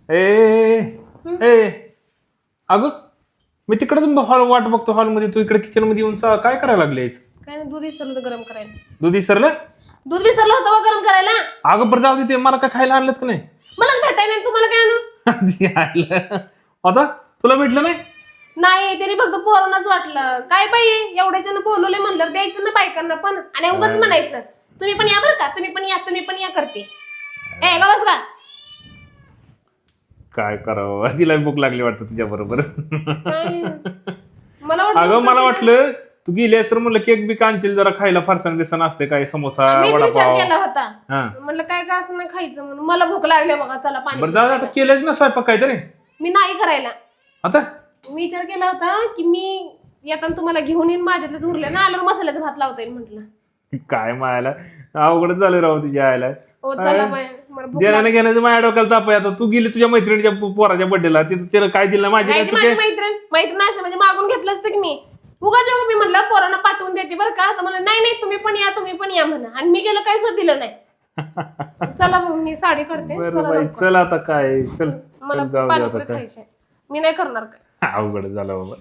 ए ए अगं मी तिकडेच हॉल वाट बघतो हॉलमध्ये, तू इकडे किचन मध्ये येऊन काय करायला लागलीस? काय नाही, दूध विसरलं होतं गरम करायला. दूध विसरलं? दूध विसरलं होतं हो गरम करायला. अगं बरं जाऊ दे, ते मला काय खायला आणलंच का नाही? मलाच भेटाय नाही, तुम्हाला काय आणू? आता तुला भेटलं नाही? नाही, त्यांनी फक्त पोरांनाच वाटलं. काय बाई एवढ्याच्यानं बोलवले म्हणलं द्यायचं ना बायकांना पण, आणि उगाच म्हणायचं तुम्ही पण या बरं का, तुम्ही पण या, तुम्ही पण या करते. ए गा बस का. काय करावं, तिला भूक लागली वाटतं तुझ्या बरोबर. मला वाटलं अगं मला वाटलं तू गेलीस तर म्हणलं केक बी कांचील जरा खायला, फरसाण बिरसाण असते काय, समोसा मीच विचार वडापाव. केला होता. हा म्हणलं काय का असं ना खायचं म्हणून, मला भूक लागली बघा, चला पाणी. बरं जाऊ दे, आता केलंच ना स्वयंपाक काहीतरी मी नाही करायला. आता. मी विचार केला होता की मी येताना तुम्हाला घेऊन येईन, माझ्यातलेच उरले ना, आल्यावर मसाल्याचा भात लावता येईल म्हटलं. काय मायला अवघडच झालं राहू तुझ्या आयला. हो चला बाय, मला भूक देण्याने घेण्याचं माझ्या डोक्याला ताप आहे. आता तू गेली तुझ्या मैत्रिणीच्या पोराच्या बर्थडेला, तिला काय दिलं माझी लागली. माझी मैत्रीण असं म्हणजे मागून घेतलं असतं की मी. उगा जेव्हा मी म्हणलं पोरांना पाठवून देते बरं का, तर मला नाही नाही तुम्ही पण या म्हणा, आणि मी गेलं काय सुद्धा दिलं नाही. चला मग मी साडी काढते. बरं बाई चल आता काय, चल मला जाऊ दे पाणीपुरी आता काय. खायचंय, मी नाही करणार काय. अवघड झालं बाबा.